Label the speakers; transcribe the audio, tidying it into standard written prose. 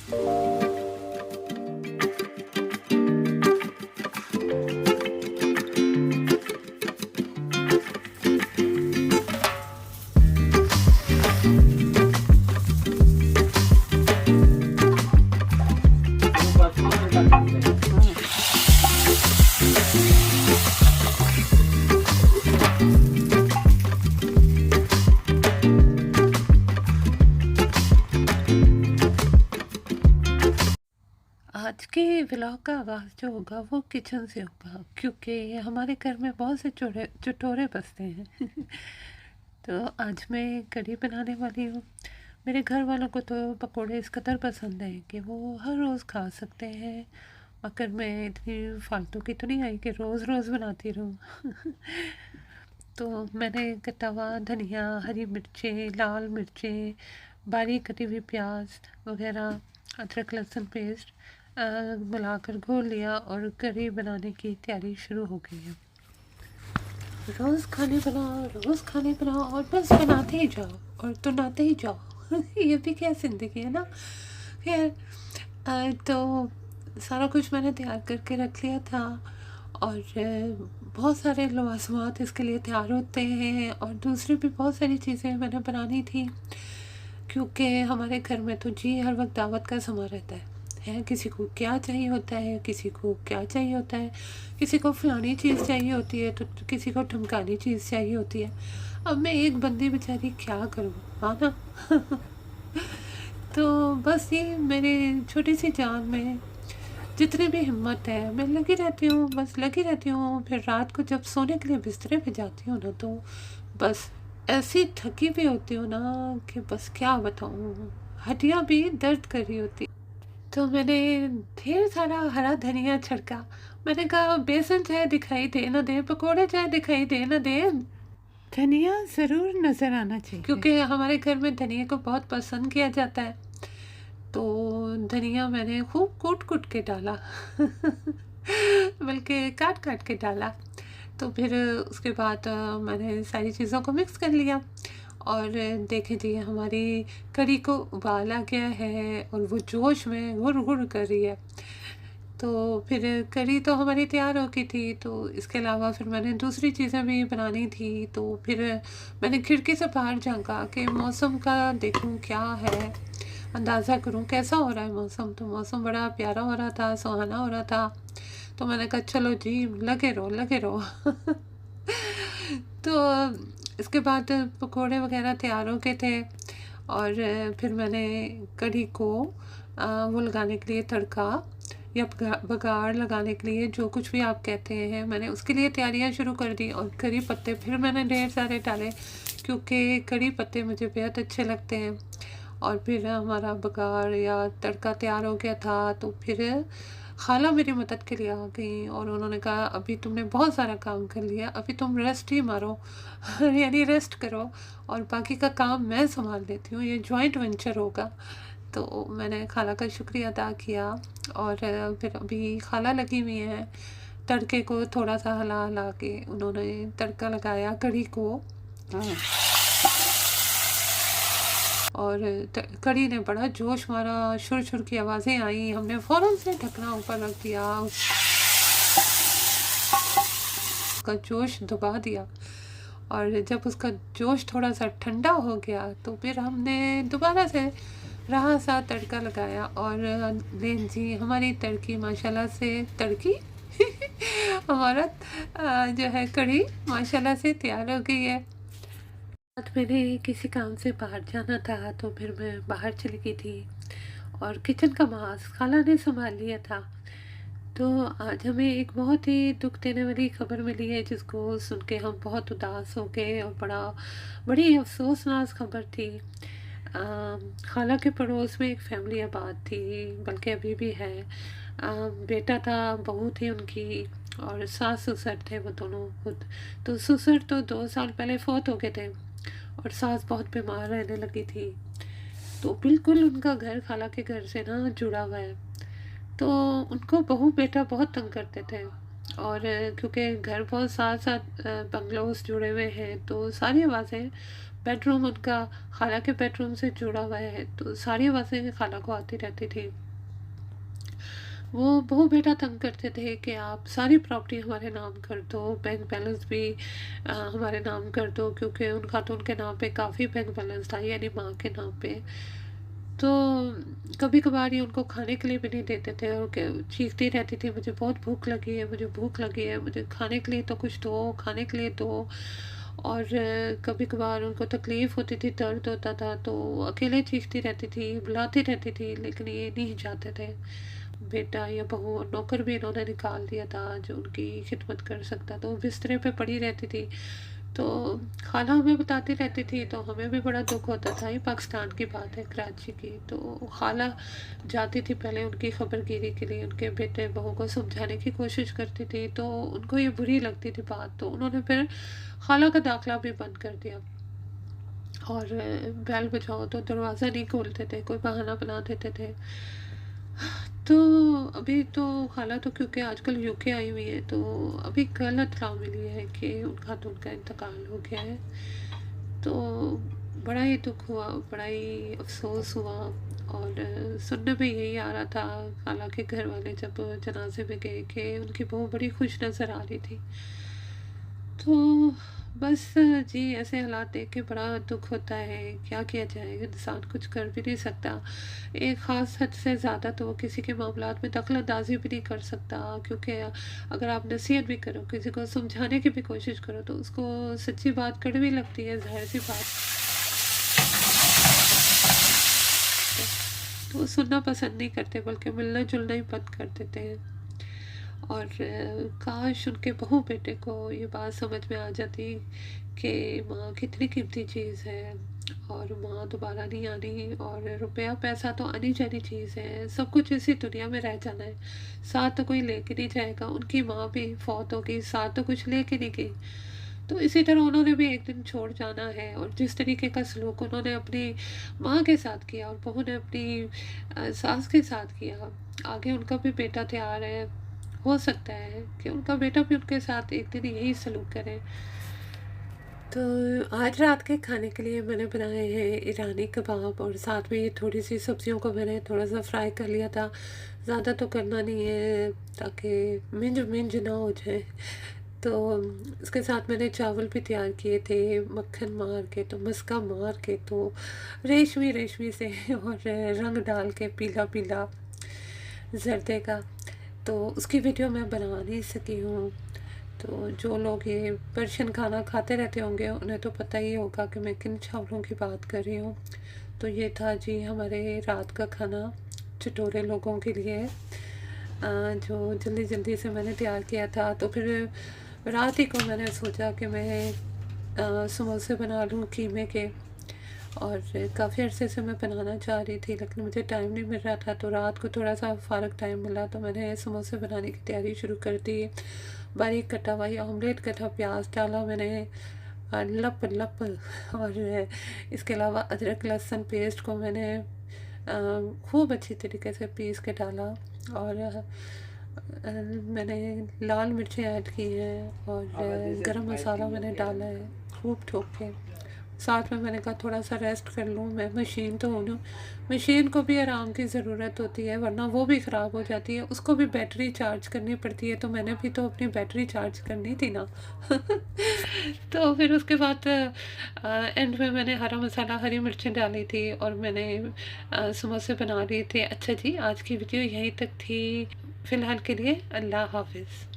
Speaker 1: आज के व्लॉग का आगाज़ जो होगा वो किचन से होगा, क्योंकि हमारे घर में बहुत से चटोरे बसते हैं। तो आज मैं कढ़ी बनाने वाली हूँ। मेरे घर वालों को तो पकोड़े इस कदर पसंद है कि वो हर रोज़ खा सकते हैं, मगर मैं इतनी फालतू की तो नहीं आई कि रोज़ रोज़ बनाती रहूँ। तो मैंने कटा हुआ धनिया, हरी मिर्चें, लाल मिर्चें, बारीक कटी हुई प्याज वगैरह, अदरक लहसुन पेस्ट मिलाकर घोल लिया और कढ़ी बनाने की तैयारी शुरू हो गई है। रोज़ खाने बनाओ और बस बनाते ही जाओ और तुनाते ही जाओ। ये भी क्या ज़िंदगी है ना। खैर, तो सारा कुछ मैंने तैयार करके रख लिया था और बहुत सारे लवाजमात इसके लिए तैयार होते हैं और दूसरी भी बहुत सारी चीज़ें मैंने बनानी थी, क्योंकि हमारे घर में तो जी हर वक्त दावत का समा रहता है। किसी को क्या चाहिए होता है, किसी को क्या चाहिए होता है, किसी को फलानी चीज़ चाहिए होती है तो किसी को ठमकानी चीज़ चाहिए होती है। अब मैं एक बंदी बेचारी क्या करूँ, हाँ ना। तो बस ये मेरे छोटी सी जान में जितनी भी हिम्मत है मैं लगी रहती हूँ, बस लगी रहती हूँ। फिर रात को जब सोने के लिए बिस्तरे पे जाती हूँ ना, तो बस ऐसी थकी भी होती हूँ ना कि बस क्या बताऊँ, हड्डियाँ भी दर्द कर रही होती। तो मैंने ढेर सारा हरा धनिया छिड़का। मैंने कहा बेसन चाहे दिखाई दे ना दे, पकोड़े चाहे दिखाई दे ना दे, धनिया ज़रूर नज़र आना चाहिए, क्योंकि हमारे घर में धनिया को बहुत पसंद किया जाता है। तो धनिया मैंने खूब कूट के डाला। बल्कि काट के डाला। तो फिर उसके बाद मैंने सारी चीज़ों को मिक्स कर लिया और देखें जी हमारी कढ़ी को उबाल आ गया है और वो जोश में गुड़ कर रही है। तो फिर कढ़ी तो हमारी तैयार हो गई थी। तो इसके अलावा फिर मैंने दूसरी चीज़ें भी बनानी थी। तो फिर मैंने खिड़की से बाहर झाँका कि मौसम का देखूं क्या है, अंदाज़ा करूं कैसा हो रहा है मौसम। तो मौसम बड़ा प्यारा हो रहा था, सुहाना हो रहा था। तो मैंने कहा चलो जी लगे रहो। तो इसके बाद पकोड़े वगैरह तैयार हो गए थे और फिर मैंने कढ़ी को वो लगाने के लिए तड़का या बघाड़ लगाने के लिए, जो कुछ भी आप कहते हैं, मैंने उसके लिए तैयारियां शुरू कर दी। और करी पत्ते फिर मैंने ढेर सारे डाले, क्योंकि करी पत्ते मुझे बेहद अच्छे लगते हैं। और फिर हमारा बघाड़ या तड़का तैयार हो गया था। तो फिर खाला मेरी मदद के लिए आ गई और उन्होंने कहा अभी तुमने बहुत सारा काम कर लिया, अभी तुम रेस्ट ही मारो। यानी रेस्ट करो और बाकी का काम मैं संभाल लेती हूँ, ये जॉइंट वेंचर होगा। तो मैंने खाला का शुक्रिया अदा किया और फिर अभी खाला लगी हुई हैं तड़के को थोड़ा सा हिला के उन्होंने तड़का लगाया कढ़ी को। और कढ़ी ने बड़ा जोश मारा, शुर की आवाज़ें आई। हमने फ़ौरन से ढकना ऊपर रख दिया, उसका जोश दबा दिया। और जब उसका जोश थोड़ा सा ठंडा हो गया तो फिर हमने दोबारा से रहा सा तड़का लगाया। और लेन जी हमारी तड़की माशाल्लाह से तड़की हमारा जो है कढ़ी माशाल्लाह से तैयार हो गई है। मैंने किसी काम से बाहर जाना था तो फिर मैं बाहर चली गई थी और किचन का मास खाला ने संभाल लिया था। तो आज हमें एक बहुत ही दुख देने वाली खबर मिली है, जिसको सुन के हम बहुत उदास हो गए और बड़ी अफसोसनाक खबर थी। खाला के पड़ोस में एक फैमिली आबाद थी, बल्कि अभी भी है। बेटा था, बहू थी उनकी और सास ससुर थे वो दोनों खुद। तो ससुर तो 2 साल पहले फौत हो गए थे और सास बहुत बीमार रहने लगी थी। तो बिल्कुल उनका घर खाला के घर से ना जुड़ा हुआ है। तो उनको बहू बेटा बहुत तंग करते थे और क्योंकि घर बहुत साथ साथ बंगलोज जुड़े हुए हैं तो सारी आवाज़ें बेडरूम उनका खाला के बेडरूम से जुड़ा हुआ है, तो सारी आवाज़ें खाला को आती रहती थी। वो बहू बेटा तंग करते थे कि आप सारी प्रॉपर्टी हमारे नाम कर दो, बैंक बैलेंस भी हमारे नाम कर दो, क्योंकि उन खातून के नाम पे काफ़ी बैंक बैलेंस था, यानी माँ के नाम पे। तो कभी कभार ये उनको खाने के लिए भी नहीं देते थे, और चीखती रहती थी, मुझे बहुत भूख लगी है, मुझे भूख लगी है, मुझे खाने के लिए तो कुछ दो, खाने के लिए दो। और कभी कभार उनको तकलीफ़ होती थी, दर्द होता था, तो अकेले चीखती रहती थी, बुलाती रहती थी, लेकिन ये नहीं जाते थे। बेटा या बहू और नौकर भी इन्होंने निकाल दिया था जो उनकी खिदमत कर सकता, तो वो बिस्तरे पे पड़ी रहती थी। तो खाला हमें बताती रहती थी, तो हमें भी बड़ा दुख होता था। ये पाकिस्तान की बात है, कराची की। तो खाला जाती थी पहले उनकी खबरगिरी के लिए, उनके बेटे बहू को समझाने की कोशिश करती थी, तो उनको ये बुरी लगती थी बात, तो उन्होंने फिर खाला का दाखिला भी बंद कर दिया। और बैल बजाओ तो दरवाज़ा नहीं खोलते थे, कोई बहाना बना देते थे। तो अभी तो खाला तो क्योंकि आजकल यूके आई हुई है, तो अभी कल इत्तला मिली है कि उन खातून का इंतकाल हो गया है। तो बड़ा ही दुख हुआ, बड़ा ही अफसोस हुआ। और सुनने में यही आ रहा था, खाला के घर वाले जब जनाजे में गए, कि उनकी बहू बड़ी खुश नज़र आ रही थी। तो बस जी, ऐसे हालात देख के बड़ा दुख होता है। क्या किया जाए, इंसान कुछ कर भी नहीं सकता। एक ख़ास हद से ज़्यादा तो वो किसी के मामलात में दखल अंदाजी भी नहीं कर सकता, क्योंकि अगर आप नसीहत भी करो, किसी को समझाने की भी कोशिश करो, तो उसको सच्ची बात कड़वी लगती है, ज़ाहिर सी बात। तो वो सुनना पसंद नहीं करते, बल्कि मिलना जुलना ही बंद कर देते हैं। और काश उनके बहू बेटे को ये बात समझ में आ जाती कि माँ कितनी कीमती चीज़ है, और माँ दोबारा नहीं आनी, और रुपया पैसा तो आनी जानी चीज़ है, सब कुछ इसी दुनिया में रह जाना है, साथ तो कोई लेके नहीं जाएगा। उनकी माँ भी फौत हो गई, साथ तो कुछ लेके नहीं गई, तो इसी तरह उन्होंने भी एक दिन छोड़ जाना है। और जिस तरीके का सलूक उन्होंने अपनी माँ के साथ किया, और बहू ने अपनी सास के साथ किया, आगे उनका भी बेटा तैयार है, हो सकता है कि उनका बेटा भी उनके साथ एक दिन यही सलूक करे। तो आज रात के खाने के लिए मैंने बनाए हैं ईरानी कबाब, और साथ में ये थोड़ी सी सब्जियों को मैंने थोड़ा सा फ्राई कर लिया था। ज़्यादा तो करना नहीं है, ताकि मिंज मिंज ना हो जाए। तो इसके साथ मैंने चावल भी तैयार किए थे, मक्खन मार के, तो मस्का मार के, तो रेशमी रेशमी से और रंग डाल के पीला पीला जर्दे का। तो उसकी वीडियो मैं बना नहीं सकी हूँ। तो जो लोग ये पर्शियन खाना खाते रहते होंगे, उन्हें तो पता ही होगा कि मैं किन चावलों की बात कर रही हूँ। तो ये था जी हमारे रात का खाना चटोरे लोगों के लिए, जो जल्दी जल्दी से मैंने तैयार किया था। तो फिर रात ही को मैंने सोचा कि मैं समोसे बना लूँ कीमे के, और काफ़ी अरसे से मैं बनाना चाह रही थी, लेकिन मुझे टाइम नहीं मिल रहा था। तो रात को थोड़ा सा फ़ारग टाइम मिला, तो मैंने समोसे बनाने की तैयारी शुरू कर दी। बारीक कटा हुआ ऑमलेट कटा प्याज डाला मैंने, लप लप। और इसके अलावा अदरक लहसुन पेस्ट को मैंने खूब अच्छी तरीके से पीस के डाला, और मैंने लाल मिर्चें ऐड की हैं, और गरम मसाला मैंने डाला है खूब ठोक के। साथ में मैंने कहा थोड़ा सा रेस्ट कर लूँ, मैं मशीन तो हूँ, मशीन को भी आराम की ज़रूरत होती है, वरना वो भी ख़राब हो जाती है, उसको भी बैटरी चार्ज करनी पड़ती है। तो मैंने भी तो अपनी बैटरी चार्ज करनी थी ना। तो फिर उसके बाद एंड में मैंने हरा मसाला हरी मिर्चें डाली थी, और मैंने समोसे बना रही थी। अच्छा जी, आज की वीडियो यहीं तक थी। फ़िलहाल के लिए अल्लाह हाफिज़।